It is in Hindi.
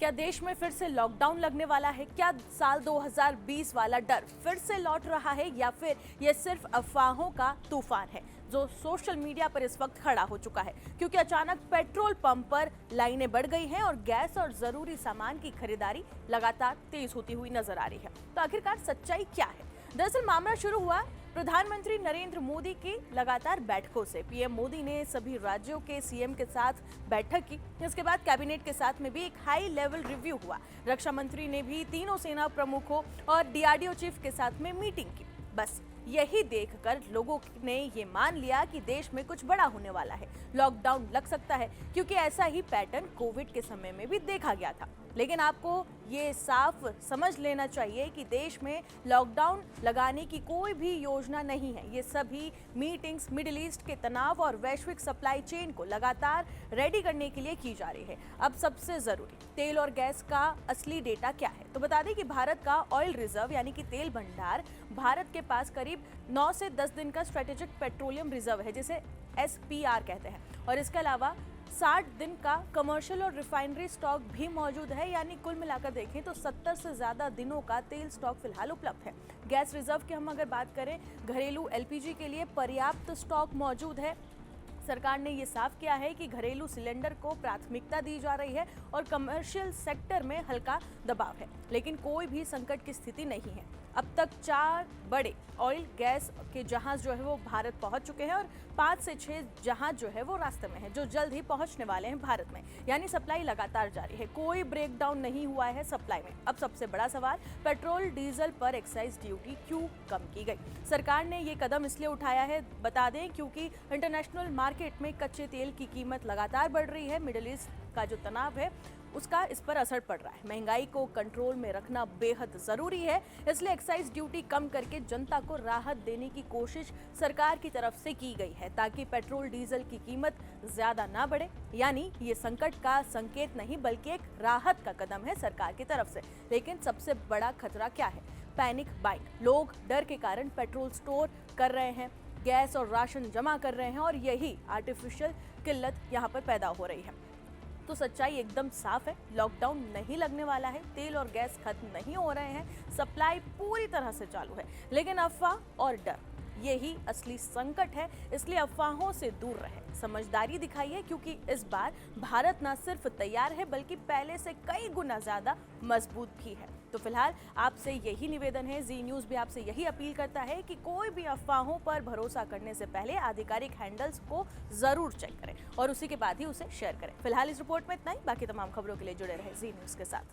क्या देश में फिर से लॉकडाउन लगने वाला है? क्या साल 2020 वाला डर फिर से लौट रहा है या फिर ये सिर्फ अफवाहों का तूफान है जो सोशल मीडिया पर इस वक्त खड़ा हो चुका है? क्योंकि अचानक पेट्रोल पंप पर लाइनें बढ़ गई हैं और गैस और जरूरी सामान की खरीदारी लगातार तेज होती हुई नजर आ रही है। तो आखिरकार सच्चाई क्या है? दरअसल मामला शुरू हुआ प्रधानमंत्री नरेंद्र मोदी की लगातार बैठकों से। पीएम मोदी ने सभी राज्यों के सीएम के साथ बैठक की। इसके बाद कैबिनेट के साथ में भी एक हाई लेवल रिव्यू हुआ। रक्षा मंत्री ने भी तीनों सेना प्रमुखों और डीआरडीओ चीफ के साथ में मीटिंग की। बस यही देखकर लोगों ने ये मान लिया कि देश में कुछ बड़ा होने वाला है, लॉकडाउन लग सकता है, क्योंकि ऐसा ही पैटर्न कोविड के समय में भी देखा गया था। लेकिन आपको ये साफ समझ लेना चाहिए कि देश में लॉकडाउन लगाने की कोई भी योजना नहीं है। ये सभी मीटिंग्स मिडिल ईस्ट के तनाव और वैश्विक सप्लाई चेन को लगातार रेडी करने के लिए की जा रही है। अब सबसे जरूरी तेल और गैस का असली डेटा क्या है? तो बता दें कि भारत का ऑयल रिजर्व यानी कि तेल भंडार, भारत के पास करीब 9 से 10 दिन का स्ट्रेटेजिक पेट्रोलियम रिजर्व है, जिसे SPR कहते हैं। और इसके अलावा 60 दिन का कमर्शियल और रिफाइनरी स्टॉक भी मौजूद है, यानी कुल मिलाकर देखें तो 70 से ज्यादा दिनों का तेल स्टॉक फिलहाल उपलब्ध है। गैस रिजर्व की हम अगर बात करें, घरेलू LPG के लिए पर्याप्त स्टॉक मौजूद है। सरकार ने ये साफ किया है कि घरेलू सिलेंडर को प्राथमिकता दी जा रही है और कमर्शियल सेक्टर में हल्का दबाव है, लेकिन कोई भी संकट की स्थिति नहीं है। अब तक 4 बड़े ऑयल गैस के जहाज जो है वो भारत पहुंच चुके हैं और 5 से 6 जहाज जो है वो रास्ते में हैं, जो जल्द ही पहुंचने वाले हैं भारत में। यानी सप्लाई लगातार जारी है, कोई ब्रेकडाउन नहीं हुआ है सप्लाई में। अब सबसे बड़ा सवाल, पेट्रोल डीजल पर एक्साइज ड्यूटी क्यों कम की गई? सरकार ने ये कदम इसलिए उठाया है, बता दें, क्योंकि इंटरनेशनल मार्केट में कच्चे तेल की कीमत लगातार बढ़ रही है। मिडिल ईस्ट का जो तनाव है उसका इस पर असर पड़ रहा है। महंगाई को कंट्रोल में रखना बेहद जरूरी है, इसलिए एक्साइज ड्यूटी कम करके जनता को राहत देने की कोशिश सरकार की तरफ से की गई है, ताकि पेट्रोल डीजल की कीमत ज्यादा ना बढ़े। यानी ये संकट का संकेत नहीं बल्कि एक राहत का कदम है सरकार की तरफ से। लेकिन सबसे बड़ा खतरा क्या है? Panic buying. लोग डर के कारण पेट्रोल स्टोर कर रहे हैं, गैस और राशन जमा कर रहे हैं और यही आर्टिफिशियल किल्लत यहाँ पर पैदा हो रही है। तो सच्चाई एकदम साफ है, लॉकडाउन नहीं लगने वाला है, तेल और गैस खत्म नहीं हो रहे हैं, सप्लाई पूरी तरह से चालू है। लेकिन अफवाह और डर, यही असली संकट है। इसलिए अफवाहों से दूर रहें, समझदारी दिखाइए, क्योंकि इस बार भारत न सिर्फ तैयार है बल्कि पहले से कई गुना ज्यादा मजबूत भी है। तो फिलहाल आपसे यही निवेदन है, जी न्यूज भी आपसे यही अपील करता है कि कोई भी अफवाहों पर भरोसा करने से पहले आधिकारिक हैंडल्स को जरूर चेक करें और उसी के बाद ही उसे शेयर करें। फिलहाल इस रिपोर्ट में इतना ही। बाकी तमाम खबरों के लिए जुड़े रहे जी न्यूज के साथ।